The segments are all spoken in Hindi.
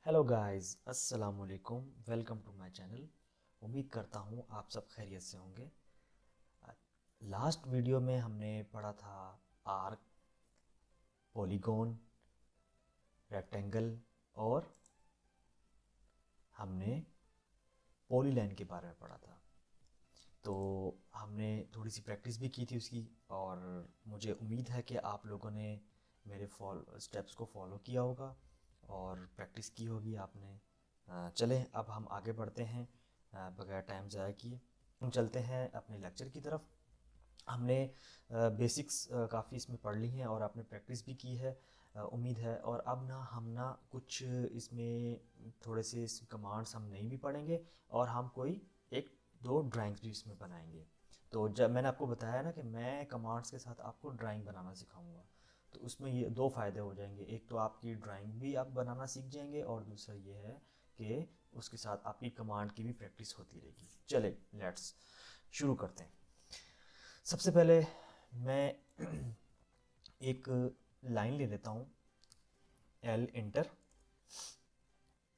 हेलो गाइस, अस्सलाम वालेकुम। Welcome to my channel. उम्मीद करता हूँ आप सब खैरियत से होंगे। लास्ट वीडियो में हमने पढ़ा था आर्क, पॉलीगॉन, रेक्टेंगल और हमने पॉलीलाइन के बारे में पढ़ा था। तो हमने थोड़ी सी प्रैक्टिस भी की थी उसकी, और मुझे उम्मीद है कि आप लोगों ने मेरे स्टेप्स को फॉलो किया होगा और प्रैक्टिस की होगी आपने। चलें अब हम आगे बढ़ते हैं बगैर टाइम ज़ाया किए। हम चलते हैं अपने लेक्चर की तरफ। हमने बेसिक्स काफ़ी इसमें पढ़ ली हैं और आपने प्रैक्टिस भी की है, उम्मीद है। और अब ना हम ना कुछ इसमें थोड़े से इस कमांड्स हम नहीं भी पढ़ेंगे, और हम कोई एक दो ड्राइंग्स भी इसमें बनाएंगे। तो जब मैंने आपको बताया ना कि मैं कमांड्स के साथ आपको ड्राइंग बनाना सिखाऊंगा, तो उसमें ये दो फ़ायदे हो जाएंगे। एक तो आपकी ड्राइंग भी आप बनाना सीख जाएंगे, और दूसरा ये है कि उसके साथ आपकी कमांड की भी प्रैक्टिस होती रहेगी। चले लेट्स शुरू करते हैं। सबसे पहले मैं एक लाइन ले लेता हूँ, एल इंटर।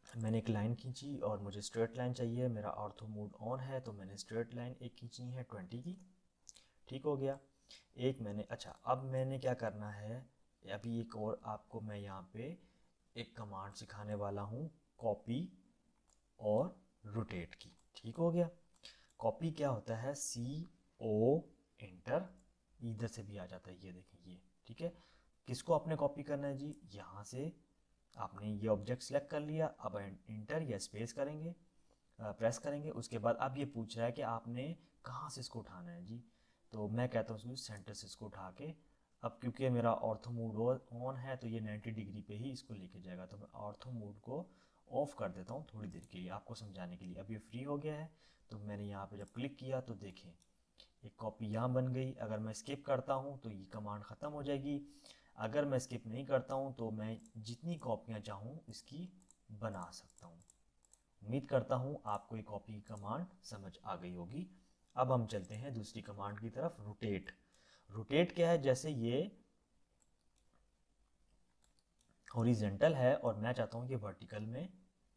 मैंने एक लाइन खींची और मुझे स्ट्रेट लाइन चाहिए। मेरा ऑर्थो मोड ऑन है, तो मैंने स्ट्रेट लाइन एक खींचनी है 20 की। ठीक हो गया। एक मैंने, अच्छा अब मैंने क्या करना है, अभी एक और आपको मैं यहाँ पे एक कमांड सिखाने वाला हूँ, कॉपी और रोटेट की। ठीक हो गया। कॉपी क्या होता है, सी ओ इंटर, इधर से भी आ जाता है, ये देखें ये। ठीक है, किसको आपने कॉपी करना है जी, यहाँ से आपने ये ऑब्जेक्ट सेलेक्ट कर लिया। अब इंटर या स्पेस करेंगे, प्रेस करेंगे। उसके बाद अब ये पूछ रहा है कि आपने कहाँ से इसको उठाना है जी। तो मैं कहता हूँ सेंटर से इसको उठा के, अब क्योंकि मेरा ऑर्थो मोड ऑन है तो ये 90 डिग्री पे ही इसको लेके जाएगा। तो मैं ऑर्थो मोड को ऑफ कर देता हूँ थोड़ी देर के लिए, आपको समझाने के लिए। अब ये फ्री हो गया है, तो मैंने यहाँ पे जब क्लिक किया तो देखें एक कॉपी यहाँ बन गई। अगर मैं स्किप करता हूँ तो ये कमांड ख़त्म हो जाएगी। अगर मैं स्किप नहीं करता हूँ तो मैं जितनी कॉपियाँ चाहूँ इसकी बना सकता हूँ। उम्मीद करता हूँ आपको ये कॉपी की कमांड समझ आ गई होगी। अब हम चलते हैं दूसरी कमांड की तरफ, रोटेट। रोटेट क्या है, जैसे ये हॉरिजेंटल है और मैं चाहता हूँ कि वर्टिकल में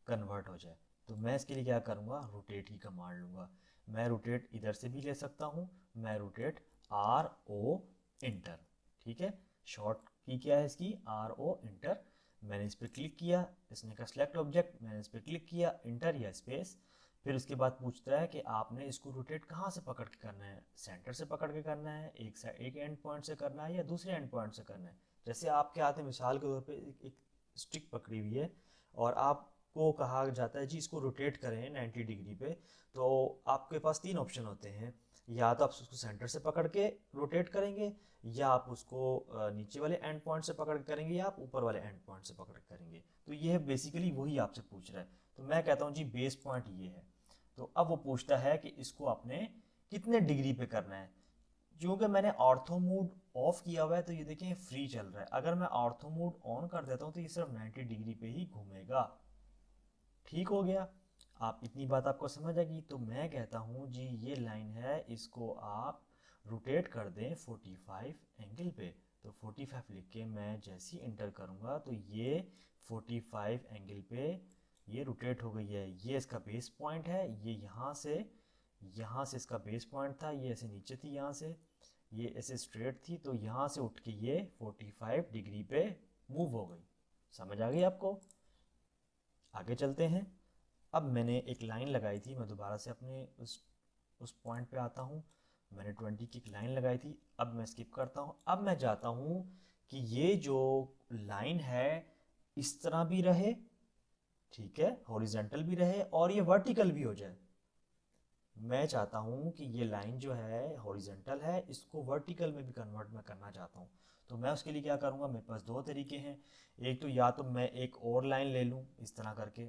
कन्वर्ट हो जाए, तो मैं इसके लिए क्या करूँगा, रोटेट की कमांड लूँगा। मैं रोटेट इधर से भी ले सकता हूँ, मैं रोटेट आर ओ इंटर। ठीक है, शॉर्ट की क्या है इसकी, आर ओ इंटर। मैंने इस पर क्लिक किया, इसने कहा सेलेक्ट ऑब्जेक्ट, मैंने इस पर क्लिक किया, इंटर या स्पेस। फिर उसके बाद पूछता है कि आपने इसको रोटेट कहाँ से पकड़ के करना है, सेंटर से पकड़ के करना है, एक एंड पॉइंट से करना है, या दूसरे एंड पॉइंट से करना है। जैसे आपके हाथ में मिसाल के तौर पे एक स्टिक पकड़ी हुई है, और आपको कहा जाता है जी इसको रोटेट करें 90 डिग्री पे। तो आपके पास तीन ऑप्शन होते हैं, या तो आप उसको सेंटर से पकड़ के रोटेट करेंगे, या आप उसको नीचे वाले एंड पॉइंट से पकड़ के करेंगे, या आप ऊपर वाले एंड पॉइंट से पकड़ के करेंगे। तो ये बेसिकली वही आपसे पूछ रहा है। तो मैं कहता हूँ जी बेस पॉइंट ये है। तो अब वो पूछता है कि इसको आपने कितने डिग्री पे करना है। क्योंकि मैंने ऑर्थो मोड ऑफ किया हुआ है तो ये देखें फ्री चल रहा है। अगर मैं ऑर्थो मोड ऑन कर देता हूँ तो ये सिर्फ 90 डिग्री पे ही घूमेगा। ठीक हो गया। आप इतनी बात आपको समझ आ गई। तो मैं कहता हूँ जी ये लाइन है, इसको आप रोटेट कर दें 45 एंगल पे। तो 45 लिख के मैं जैसे ही इंटर करूँगा तो ये 45 एंगल पे ये रोटेट हो गई है। ये इसका बेस पॉइंट है, ये यहाँ से इसका बेस पॉइंट था, ये ऐसे नीचे थी, यहाँ से ये ऐसे स्ट्रेट थी, तो यहाँ से उठ के ये 45 डिग्री पे मूव हो गई। समझ आ गई आपको। आगे चलते हैं। अब मैंने एक लाइन लगाई थी, मैं दोबारा से अपने उस पॉइंट पे आता हूँ। मैंने 20 की एक लाइन लगाई थी, अब मैं स्किप करता हूँ। अब मैं चाहता हूँ कि ये जो लाइन है इस तरह भी रहे, ठीक है, हॉरिजेंटल भी रहे, और ये वर्टिकल भी हो जाए। मैं चाहता हूँ कि ये लाइन जो है हॉरिजेंटल है, इसको वर्टिकल में भी कन्वर्ट मैं करना चाहता हूँ। तो मैं उसके लिए क्या करूँगा, मेरे पास दो तरीके हैं। एक तो या तो मैं एक और लाइन ले लूँ इस तरह करके,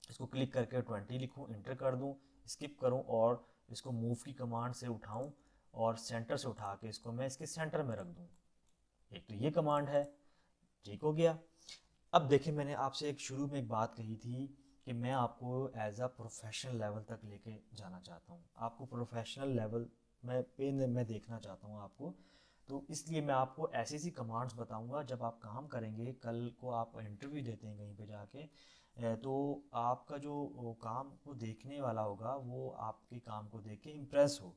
इसको क्लिक करके 20 लिखूँ, इंटर कर दूँ, स्किप करूँ, और इसको मूव की कमांड से उठाऊँ और सेंटर से उठा के इसको मैं इसके सेंटर में रख दूँ। एक तो ये कमांड है। ठीक हो गया। अब देखिए मैंने आपसे एक शुरू में एक बात कही थी कि मैं आपको एज अ प्रोफेशनल लेवल तक लेके जाना चाहता हूँ, आपको प्रोफेशनल लेवल मैं देखना चाहता हूँ आपको। तो इसलिए मैं आपको ऐसी ऐसी कमांड्स बताऊंगा, जब आप काम करेंगे, कल को आप इंटरव्यू देते हैं कहीं पे जाके, तो आपका जो वो काम को देखने वाला होगा वो आपके काम को देख के इम्प्रेस हो।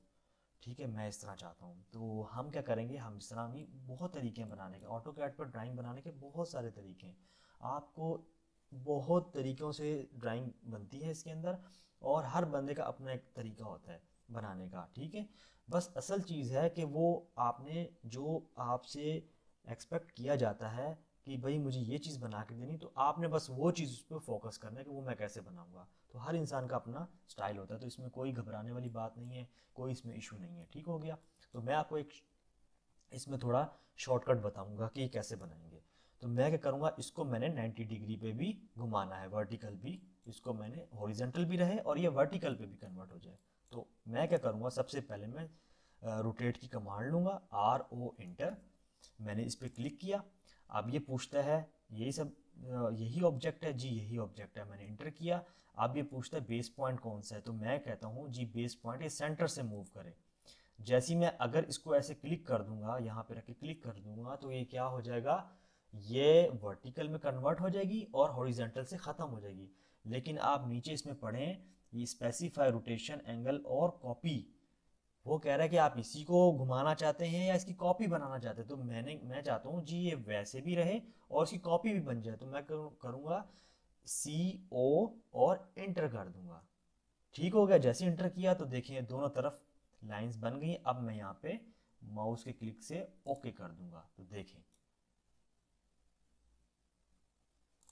ठीक है, मैं इस तरह चाहता हूँ। तो हम क्या करेंगे, हम इस तरह नहीं, बहुत तरीके हैं बनाने के, ऑटो कैड पर ड्राइंग बनाने के बहुत सारे तरीके हैं। आपको बहुत तरीक़ों से ड्राइंग बनती है इसके अंदर, और हर बंदे का अपना एक तरीका होता है बनाने का। ठीक है, बस असल चीज़ है कि वो आपने जो आपसे एक्सपेक्ट किया जाता है कि भाई मुझे ये चीज़ बना के देनी, तो आपने बस वो चीज़ उस पर फोकस करना है कि वो मैं कैसे बनाऊंगा। तो हर इंसान का अपना स्टाइल होता है, तो इसमें कोई घबराने वाली बात नहीं है, कोई इसमें इशू नहीं है। ठीक हो गया। तो मैं आपको एक इसमें थोड़ा शॉर्टकट बताऊंगा कि ये कैसे बनाएंगे। तो मैं क्या करूँगा, इसको मैंने 90 डिग्री पे भी घुमाना है, वर्टिकल भी, इसको मैंने हॉरिजेंटल भी रहे और ये वर्टिकल पे भी कन्वर्ट हो जाए। तो मैं क्या करूँगा, सबसे पहले मैं रोटेट की कमांड लूँगा, RO इंटर। मैंने इस पर क्लिक किया। अब ये पूछता है यही सब यही ऑब्जेक्ट है जी, यही ऑब्जेक्ट है, मैंने इंटर किया। अब ये पूछता है बेस पॉइंट कौन सा है, तो मैं कहता हूँ जी बेस पॉइंट ये सेंटर से मूव करे। जैसे ही मैं अगर इसको ऐसे क्लिक कर दूंगा, यहाँ पे रख के क्लिक कर दूंगा, तो ये क्या हो जाएगा, ये वर्टिकल में कन्वर्ट हो जाएगी और हॉरिजेंटल से ख़त्म हो जाएगी। लेकिन आप नीचे इसमें पढ़ें, ये स्पेसिफाई रोटेशन एंगल और कॉपी, वो कह रहा है कि आप इसी को घुमाना चाहते हैं या इसकी कॉपी बनाना चाहते हैं। तो मैं चाहता हूँ जी ये वैसे भी रहे और इसकी कॉपी भी बन जाए। तो मैं करूँगा CO और इंटर कर दूंगा। ठीक हो गया। जैसे इंटर किया तो देखिए दोनों तरफ लाइंस बन गई। अब मैं यहाँ पे माउस के क्लिक से ओके कर दूंगा। तो देखें,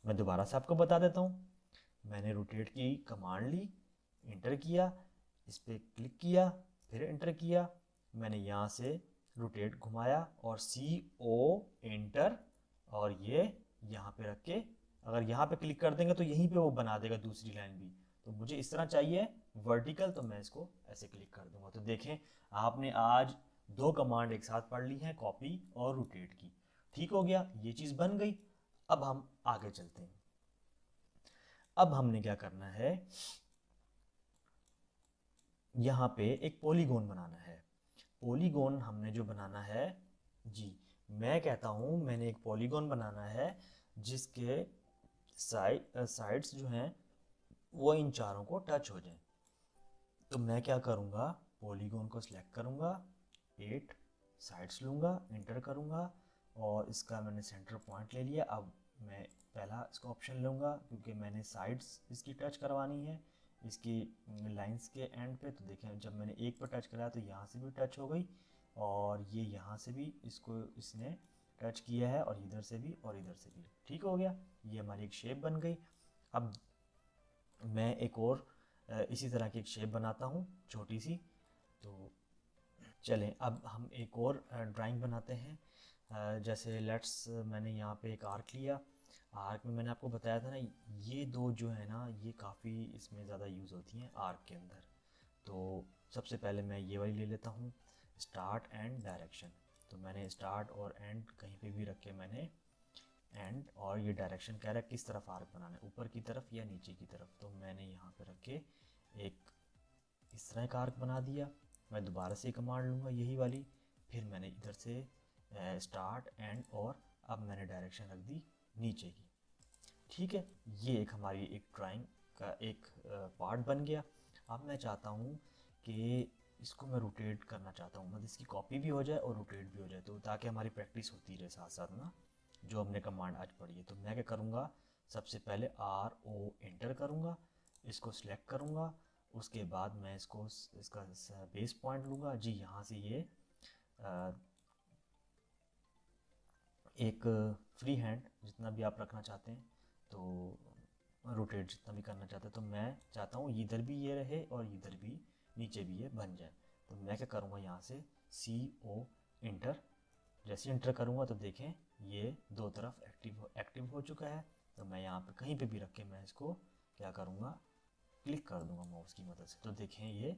मैं दोबारा से आपको बता देता हूँ। मैंने रोटेट की कमांड ली, इंटर किया, इस पर क्लिक किया, फिर इंटर किया, मैंने यहाँ से रोटेट घुमाया और CO इंटर, और ये यहाँ पे रख के अगर यहाँ पे क्लिक कर देंगे तो यहीं पे वो बना देगा दूसरी लाइन भी। तो मुझे इस तरह चाहिए वर्टिकल, तो मैं इसको ऐसे क्लिक कर दूंगा। तो देखें, आपने आज दो कमांड एक साथ पढ़ ली हैं, कॉपी और रोटेट की। ठीक हो गया, ये चीज़ बन गई। अब हम आगे चलते हैं। अब हमने क्या करना है, यहाँ पे एक पॉलीगॉन बनाना है। पॉलीगॉन हमने जो बनाना है जी, मैं कहता हूँ मैंने एक पॉलीगॉन बनाना है जिसके साइड्स जो हैं वो इन चारों को टच हो जाए। तो मैं क्या करूँगा, पॉलीगॉन को सिलेक्ट करूँगा, 8 साइड्स लूँगा, इंटर करूँगा, और इसका मैंने सेंटर पॉइंट ले लिया। अब मैं पहला इसका ऑप्शन लूँगा क्योंकि मैंने साइड्स इसकी टच करवानी है इसकी लाइंस के एंड पे। तो देखें, जब मैंने एक पर टच कराया तो यहाँ से भी टच हो गई, और ये यहाँ से भी इसको इसने टच किया है, और इधर से भी और इधर से भी। ठीक हो गया, ये हमारी एक शेप बन गई। अब मैं एक और इसी तरह की एक शेप बनाता हूँ छोटी सी। तो चलें, अब हम एक और ड्राइंग बनाते हैं। जैसे लेट्स, मैंने यहाँ पे एक आर्क लिया। आर्क में मैंने आपको बताया था ना, ये दो जो है ना, ये काफ़ी इसमें ज़्यादा यूज़ होती हैं आर्क के अंदर। तो सबसे पहले मैं ये वाली ले लेता हूँ, स्टार्ट एंड डायरेक्शन। तो मैंने स्टार्ट और एंड कहीं पे भी रख के मैंने एंड, और ये डायरेक्शन कह रहा है किस तरफ आर्क बनाना है, ऊपर की तरफ या नीचे की तरफ। तो मैंने यहाँ पे रख के एक इस तरह का आर्क बना दिया। मैं दोबारा से कमांड लूँगा यही वाली, फिर मैंने इधर से स्टार्ट एंड, और अब मैंने डायरेक्शन रख दी नीचे की। ठीक है, ये एक हमारी एक ड्राइंग का एक पार्ट बन गया। अब मैं चाहता हूँ कि इसको मैं रोटेट करना चाहता हूँ, मतलब इसकी कॉपी भी हो जाए और रोटेट भी हो जाए, तो ताकि हमारी प्रैक्टिस होती रहे साथ साथ ना, जो हमने कमांड आज पढ़ी है। तो मैं क्या करूँगा, सबसे पहले RO इंटर करूँगा, इसको सिलेक्ट करूँगा, उसके बाद मैं इसका बेस पॉइंट लूँगा जी, यहाँ से ये एक फ्री हैंड जितना भी आप रखना चाहते हैं, तो रोटेट जितना भी करना चाहते हैं, तो मैं चाहता हूँ इधर भी ये रहे और इधर भी नीचे भी ये बन जाए। तो मैं क्या करूँगा, यहाँ से CO इंटर, जैसे इंटर करूँगा तो देखें ये दो तरफ एक्टिव हो चुका है। तो मैं यहाँ पे कहीं पे भी रख के मैं इसको क्या करूँगा, क्लिक कर दूँगा माउस की मदद से। तो देखें ये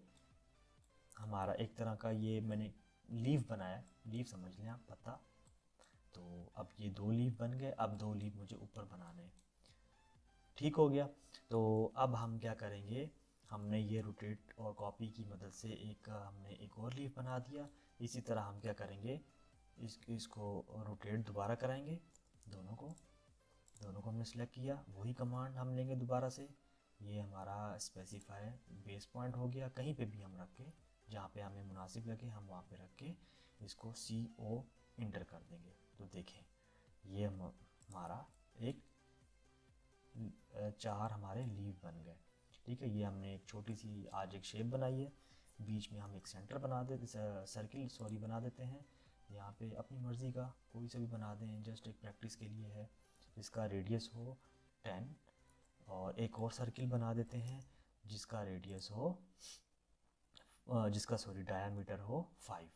हमारा एक तरह का ये मैंने लीफ बनाया, लीफ समझ लें आप, पत्ता। तो अब ये दो लीफ बन गए, अब दो लीफ मुझे ऊपर बनाने हैं। ठीक हो गया। तो अब हम क्या करेंगे, हमने ये रोटेट और कॉपी की मदद से हमने एक और लीफ बना दिया। इसी तरह हम क्या करेंगे, इसको रोटेट दोबारा कराएंगे दोनों को, दोनों को हमने सेलेक्ट किया, वही कमांड हम लेंगे दोबारा से। ये हमारा स्पेसिफाई बेस पॉइंट हो गया, कहीं पे भी हम रख के जहाँ पे हमें मुनासिब लगे हम वहाँ पे रख के इसको CO इंटर कर देंगे। तो देखें ये हमारा एक 4 हमारे लीव बन गए। ठीक है, ये हमने एक छोटी सी आज एक शेप बनाई है, बीच में हम एक सेंटर बना देते सर्किल सॉरी बना देते हैं। यहाँ पे अपनी मर्ज़ी का कोई सा भी बना दें, जस्ट एक प्रैक्टिस के लिए है। जिसका रेडियस हो 10 और एक और सर्किल बना देते हैं जिसका रेडियस हो जिसका सॉरी डायामीटर हो 5।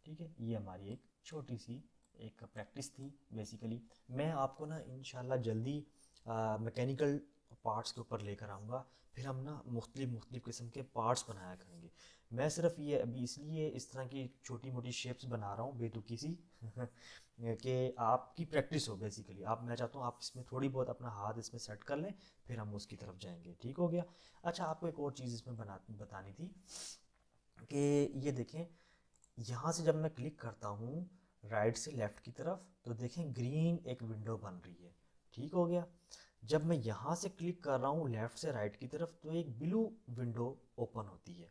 ठीक है, ये हमारी एक छोटी सी एक प्रैक्टिस थी बेसिकली। मैं आपको ना इंशाल्लाह जल्दी मैकेनिकल पार्ट्स के ऊपर लेकर आऊँगा, फिर हम ना मुख्तलिफ किस्म के पार्ट्स बनाया करेंगे। मैं सिर्फ ये अभी इसलिए इस तरह की छोटी मोटी शेप्स बना रहा हूँ बेतुकी सी कि आपकी प्रैक्टिस हो बेसिकली। मैं चाहता हूँ आप इसमें थोड़ी बहुत अपना हाथ इसमें सेट कर लें, फिर हम उसकी तरफ जाएंगे। ठीक हो गया। अच्छा, आपको एक और चीज़ इसमें बतानी थी कि ये देखें, यहाँ से जब मैं क्लिक करता हूँ राइट से लेफ़्ट की तरफ तो देखें ग्रीन एक विंडो बन रही है। ठीक हो गया। जब मैं यहाँ से क्लिक कर रहा हूँ लेफ़्ट से राइट की तरफ तो एक ब्लू विंडो ओपन होती है।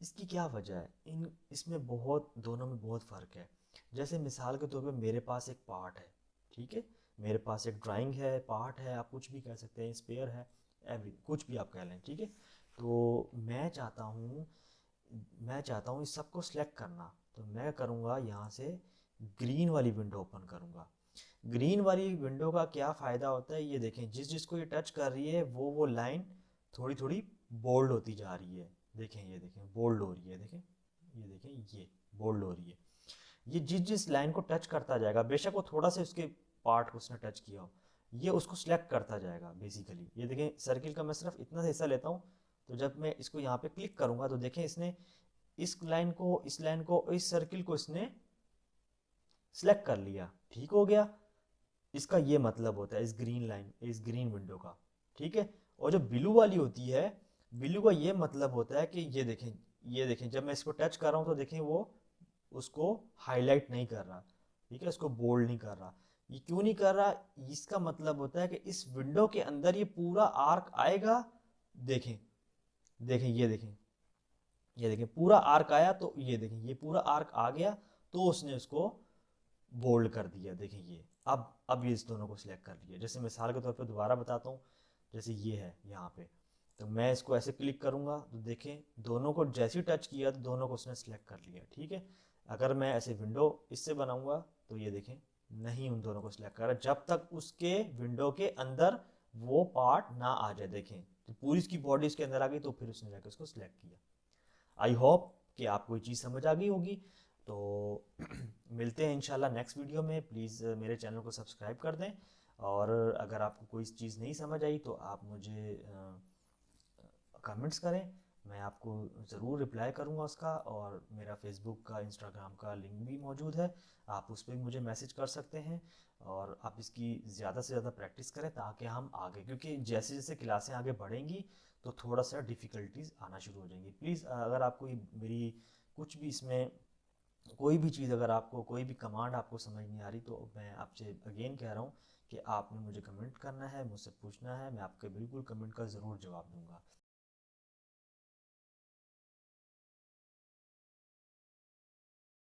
इसकी क्या वजह है? इसमें दोनों में बहुत फ़र्क है। जैसे मिसाल के तौर पे मेरे पास एक पार्ट है, ठीक है, मेरे पास एक ड्राइंग है, पार्ट है, आप कुछ भी कह सकते हैं, स्पेयर है, कुछ भी आप कह लें। ठीक है, तो मैं चाहता हूँ इस सबको सिलेक्ट करना। तो मैं करूँगा यहाँ से ग्रीन वाली विंडो ओपन करूँगा। ग्रीन वाली विंडो का क्या फ़ायदा होता है, ये देखें, जिसको ये टच कर रही है वो लाइन थोड़ी थोड़ी बोल्ड होती जा रही है। देखें, ये देखें बोल्ड हो रही है, देखें, ये देखें, ये बोल्ड हो रही है। ये जिस लाइन को टच करता जाएगा, बेशक वो थोड़ा सा उसके पार्ट को उसने टच किया हो, ये उसको सिलेक्ट करता जाएगा बेसिकली। ये देखें, सर्किल का मैं सिर्फ इतना सा हिस्सा लेता हूँ, तो जब मैं इसको यहाँ पे क्लिक करूँगा तो देखें इसने इस लाइन को इस सर्किल को इसने सिलेक्ट कर लिया। ठीक हो गया। इसका ये मतलब होता है इस ग्रीन विंडो का। ठीक है, और जो ब्लू वाली होती है, ब्लू का ये मतलब होता है कि ये देखें जब मैं इसको टच कर रहा हूँ तो देखें वो उसको हाईलाइट नहीं कर रहा। ठीक है, उसको बोल्ड नहीं कर रहा। ये क्यों नहीं कर रहा? इसका मतलब होता है कि इस विंडो के अंदर ये पूरा आर्क आएगा। देखें, देखें, ये देखें पूरा आर्क आया, तो ये देखें ये पूरा आर्क आ गया, तो उसने उसको बोल्ड कर दिया। देखें ये अब ये इस दोनों को सिलेक्ट कर लिया। जैसे मिसाल के तौर पे दोबारा बताता हूँ, जैसे ये है यहाँ पे, तो मैं इसको ऐसे क्लिक करूँगा तो देखें दोनों को जैसे ही टच किया तो दोनों को उसने सिलेक्ट कर लिया। ठीक है, अगर मैं ऐसे विंडो इससे बनाऊँगा तो ये देखें नहीं उन दोनों को सिलेक्ट कर रहा जब तक उसके विंडो के अंदर वो पार्ट ना आ जाए। देखें, तो पूरी इसकी बॉडी इसके अंदर आ गई, तो फिर उसने जाकर उसको सिलेक्ट किया। आई होप कि आपको ये चीज़ समझ आ गई होगी। तो मिलते हैं इंशाल्लाह नेक्स्ट वीडियो में। प्लीज़ मेरे चैनल को सब्सक्राइब कर दें, और अगर आपको कोई चीज़ नहीं समझ आई तो आप मुझे कमेंट्स करें, मैं आपको ज़रूर रिप्लाई करूँगा उसका। और मेरा फेसबुक का इंस्टाग्राम का लिंक भी मौजूद है, आप उस पर भी मुझे मैसेज कर सकते हैं। और आप इसकी ज़्यादा से ज़्यादा प्रैक्टिस करें ताकि हम आगे, क्योंकि जैसे जैसे क्लासें आगे बढ़ेंगी तो थोड़ा सा डिफ़िकल्टीज आना शुरू हो जाएंगी। प्लीज़ अगर आपको मेरी कुछ भी इसमें कोई भी चीज़, अगर आपको कोई भी कमांड आपको समझ नहीं आ रही, तो मैं आपसे अगेन कह रहा हूँ कि आपने मुझे कमेंट करना है, मुझसे पूछना है, मैं आपके बिल्कुल कमेंट का ज़रूर जवाब दूंगा।